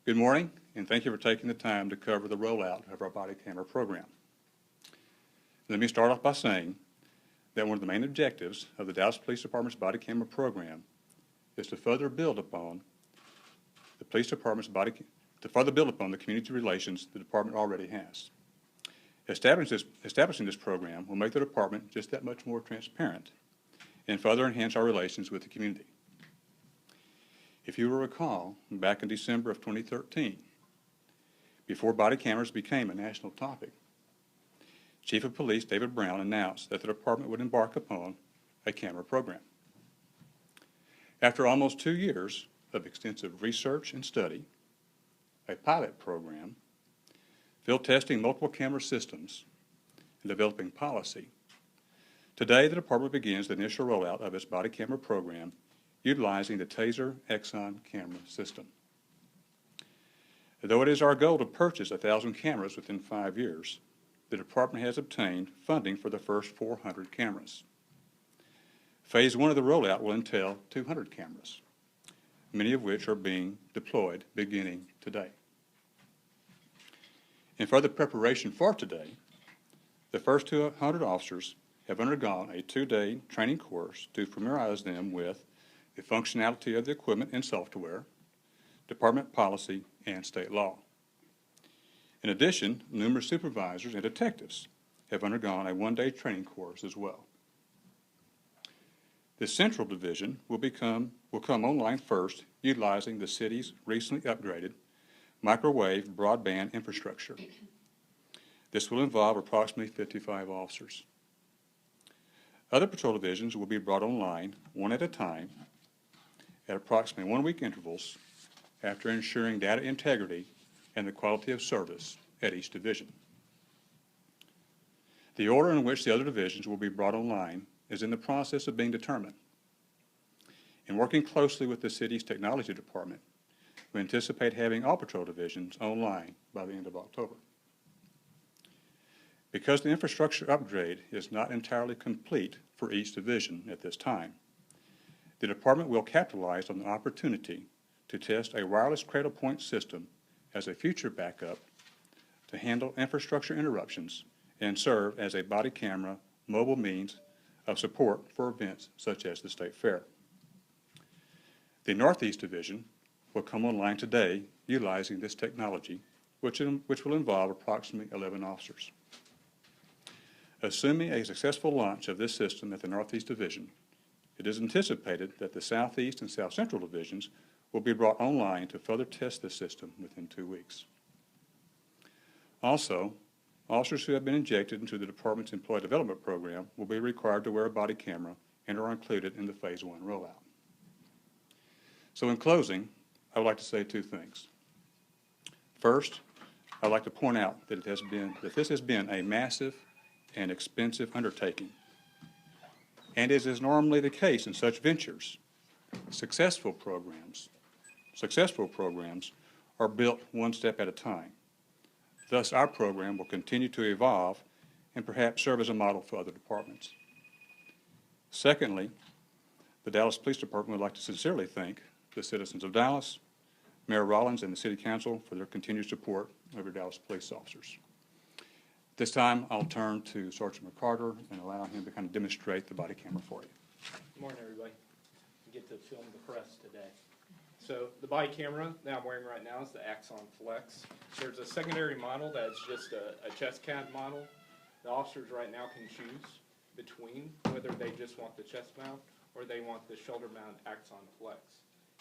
Good morning, and thank you for taking the time to cover the rollout of our body camera program. Let me start off by saying that one of the main objectives of the Dallas Police Department's body camera program is to further build upon the police department's the community relations the department already has. Establishing this program will make the department just that much more transparent and further enhance our relations with the community. If you will recall, back in December of 2013, before body cameras became a national topic, Chief of Police David Brown announced that the department would embark upon a camera program. After almost 2 years of extensive research and study, a pilot program, field testing multiple camera systems, and developing policy, today the department begins the initial rollout of its body camera program utilizing the TASER Axon camera system. Though it is our goal to purchase 1,000 cameras within 5 years, the department has obtained funding for the first 400 cameras. Phase 1 of the rollout will entail 200 cameras, many of which are being deployed beginning today. In further preparation for today, the first 200 officers have undergone a 2-day training course to familiarize them with the functionality of the equipment and software, department policy, and state law. In addition, numerous supervisors and detectives have undergone a 1-day training course as well. The Central Division will come online first, utilizing the city's recently upgraded microwave broadband infrastructure. This will involve approximately 55 officers. Other patrol divisions will be brought online one at a time at approximately 1-week intervals after ensuring data integrity and the quality of service at each division. The order in which the other divisions will be brought online is in the process of being determined. In working closely with the city's technology department, we anticipate having all patrol divisions online by the end of October. Because the infrastructure upgrade is not entirely complete for each division at this time, the department will capitalize on the opportunity to test a wireless cradle point system as a future backup to handle infrastructure interruptions and serve as a body camera mobile means of support for events such as the State Fair. The Northeast Division will come online today utilizing this technology, which will involve approximately 11 officers. Assuming a successful launch of this system at the Northeast Division, it is anticipated that the Southeast and South Central Divisions will be brought online to further test the system within 2 weeks. Also, officers who have been injected into the department's employee development program will be required to wear a body camera and are included in the Phase 1 rollout. So in closing, I would like to say 2 things. First, I'd like to point out that this has been a massive and expensive undertaking. And as is normally the case in such ventures, successful programs are built one step at a time. Thus, our program will continue to evolve and perhaps serve as a model for other departments. Secondly, the Dallas Police Department would like to sincerely thank the citizens of Dallas, Mayor Rollins, and the City Council for their continued support of your Dallas police officers. This time, I'll turn to Sergeant McCarter and allow him to kind of demonstrate the body camera for you. Good morning, everybody. I get to film the press today. So the body camera that I'm wearing right now is the Axon Flex. There's a secondary model that's just a chest cab model. The officers right now can choose between whether they just want the chest mount or they want the shoulder mount Axon Flex.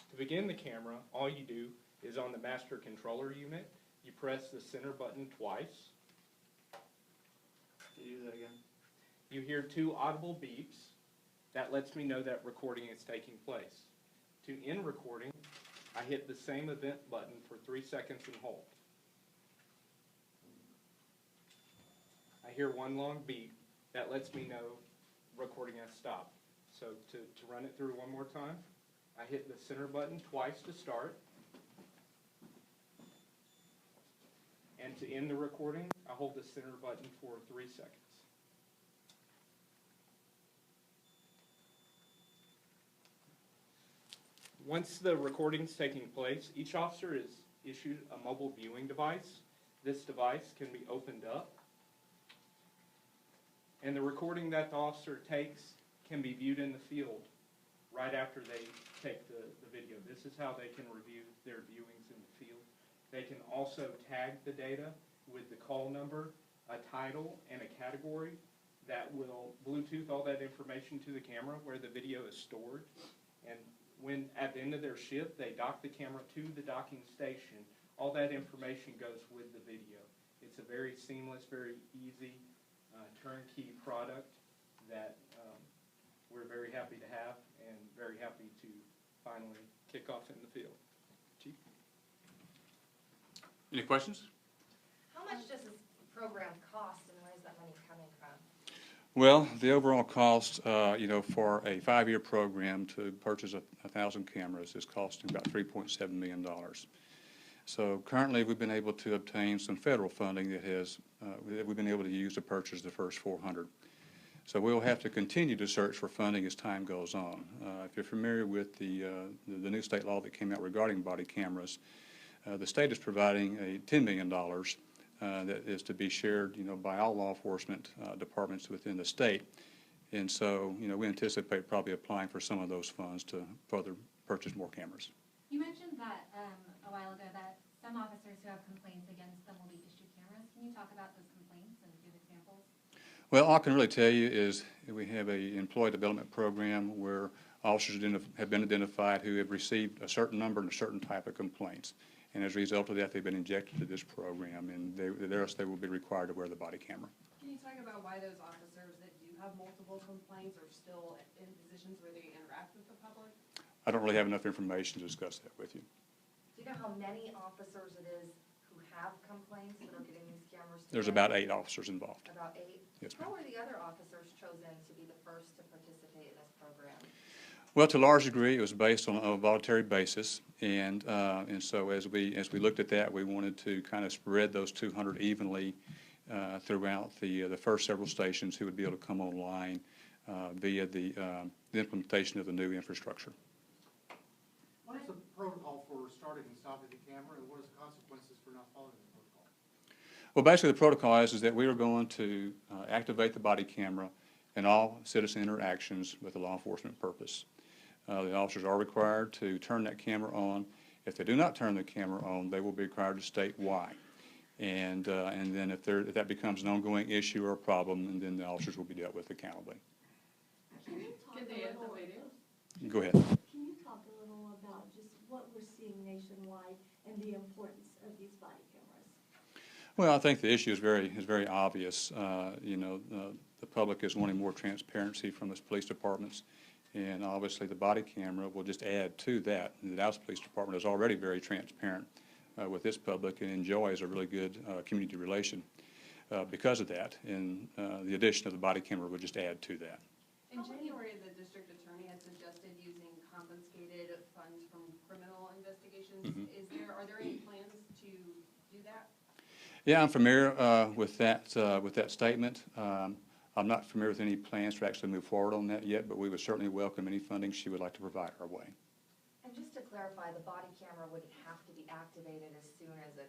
To begin the camera, all you do is on the master controller unit, you press the center button twice. Can you do that again? You hear 2 audible beeps. That lets me know that recording is taking place. To end recording, I hit the same event button for 3 seconds and hold. I hear 1 long beep. That lets me know recording has stopped. So to run it through one more time, I hit the center button twice to start. And to end the recording, I hold the center button for 3 seconds. Once the recording's taking place, each officer is issued a mobile viewing device. This device can be opened up, and the recording that the officer takes can be viewed in the field right after they take the video. This is how they can review their viewings in the field. They can also tag the data with the call number, a title, and a category that will Bluetooth all that information to the camera where the video is stored. And when at the end of their shift, they dock the camera to the docking station, all that information goes with the video. It's a very seamless, very easy turnkey product that we're very happy to have and very happy to finally kick off in the field. Chief? Any questions? How much does this program cost and where is that money coming from? Well, the overall cost, for a 5-year program to purchase 1,000 cameras is costing about $3.7 million. So currently, we've been able to obtain some federal funding that we've been able to use to purchase the first 400. So we'll have to continue to search for funding as time goes on. If you're familiar with the new state law that came out regarding body cameras, the state is providing a $10 million that is to be shared, by all law enforcement departments within the state. And so, we anticipate probably applying for some of those funds to further purchase more cameras. You mentioned that a while ago that some officers who have complaints against them will be issued cameras. Can you talk about those complaints and give examples? Well, all I can really tell you is we have a employee development program where officers have been identified who have received a certain number and a certain type of complaints. And as a result of that, they've been injected to this program, and they will be required to wear the body camera. Can you talk about why those officers that do have multiple complaints are still in positions where they interact with the public? I don't really have enough information to discuss that with you. Do you know how many officers it is who have complaints that are getting these cameras? There's about 8 officers involved. About 8? Yes, How ma'am. were the other officers chosen to be the first to participate in this program? Well, to a large degree, it was based on a voluntary basis, and so as we looked at that, we wanted to kind of spread those 200 evenly throughout the first several stations who would be able to come online via the implementation of the new infrastructure. What is the protocol for starting and stopping the camera, and what is the consequences for not following the protocol? Well, basically, the protocol is that we are going to activate the body camera in all citizen interactions with a law enforcement purpose. The officers are required to turn that camera on. If they do not turn the camera on, they will be required to state why. And then if that becomes an ongoing issue or a problem, then the officers will be dealt with accountably. Can you talk Can a they have the little, video? Go ahead. can you talk a little about just what we're seeing nationwide and the importance of these body cameras? Well, I think the issue is very obvious. The public is wanting more transparency from its police departments, and obviously the body camera will just add to that. The Dallas Police Department is already very transparent with its public and enjoys a really good community relation because of that, and the addition of the body camera will just add to that. In January, the district attorney had suggested using confiscated funds from criminal investigations. Are there any plans to do that? Yeah, I'm familiar with that statement. I'm not familiar with any plans to actually move forward on that yet, but we would certainly welcome any funding she would like to provide our way. And just to clarify, the body camera would have to be activated as soon as a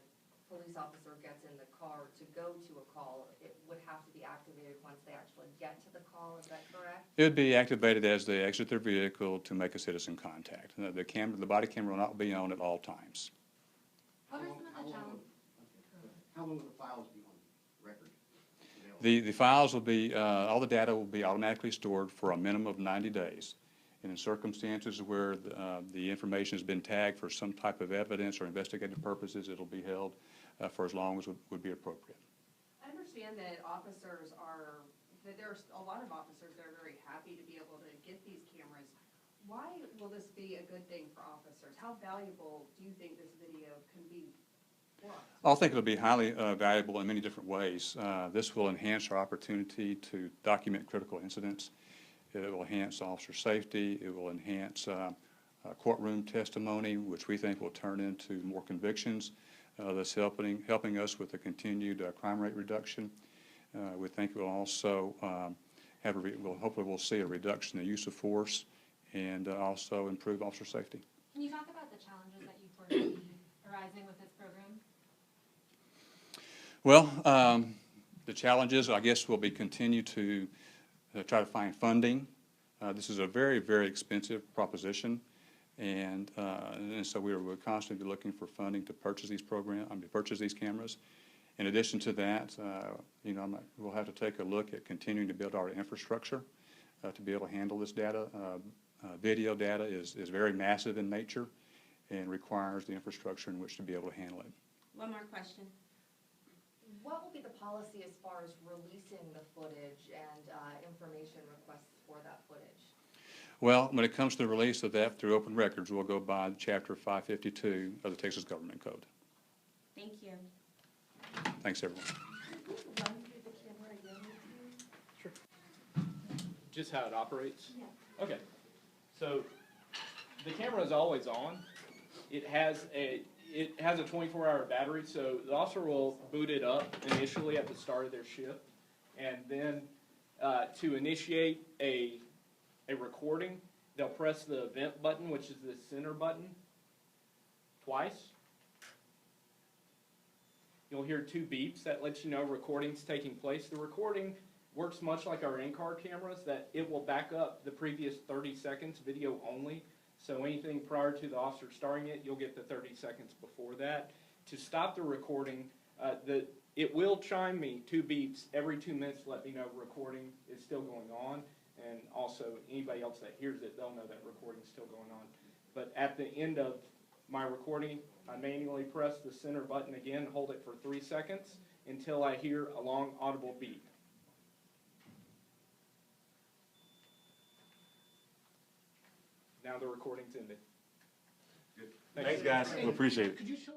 police officer gets in the car to go to a call. It would have to be activated once they actually get to the call, is that correct? It would be activated as they exit their vehicle to make a citizen contact. The body camera will not be on at all times. What are some of the challenges? How long will the files be on record? The files will be, all the data will be automatically stored for a minimum of 90 days. And in circumstances where the information has been tagged for some type of evidence or investigative purposes, it'll be held for as long as would be appropriate. I understand that there's a lot of officers that are very happy to be able to get these cameras. Why will this be a good thing for officers? How valuable do you think this video can be for us? I think it'll be highly valuable in many different ways. This will enhance our opportunity to document critical incidents. It will enhance officer safety. It will enhance courtroom testimony, which we think will turn into more convictions. That's helping us with the continued crime rate reduction. We think it will also hopefully we'll see a reduction in the use of force and also improve officer safety. Can you talk about the challenges that you foresee arising with this Well, the challenges, I guess, will be continue to try to find funding. This is a very, very expensive proposition, and so we're constantly looking for funding to purchase these purchase these cameras. In addition to that, we'll have to take a look at continuing to build our infrastructure to be able to handle this data. Video data is very massive in nature and requires the infrastructure in which to be able to handle it. One more question. What will be the policy as far as releasing the footage and information requests for that footage? Well, when it comes to the release of that through open records, we'll go by Chapter 552 of the Texas Government Code. Thank you. Thanks, everyone. Run through the camera again with you? Just how it operates? Yeah. Okay, so the camera is always on. It has a 24-hour battery, so the officer will boot it up initially at the start of their shift, and then to initiate a recording, they'll press the event button, which is the center button, twice. You'll hear 2 beeps that let you know recording's taking place. The recording works much like our in-car cameras, that it will back up the previous 30 seconds, video only. So anything prior to the officer starting it, you'll get the 30 seconds before that. To stop the recording, it will chime me 2 beeps every 2 minutes to let me know recording is still going on. And also, anybody else that hears it, they'll know that recording is still going on. But at the end of my recording, I manually press the center button again, hold it for 3 seconds until I hear a long audible beep. Now the recording's ended. Thanks, guys. We appreciate it. Could you show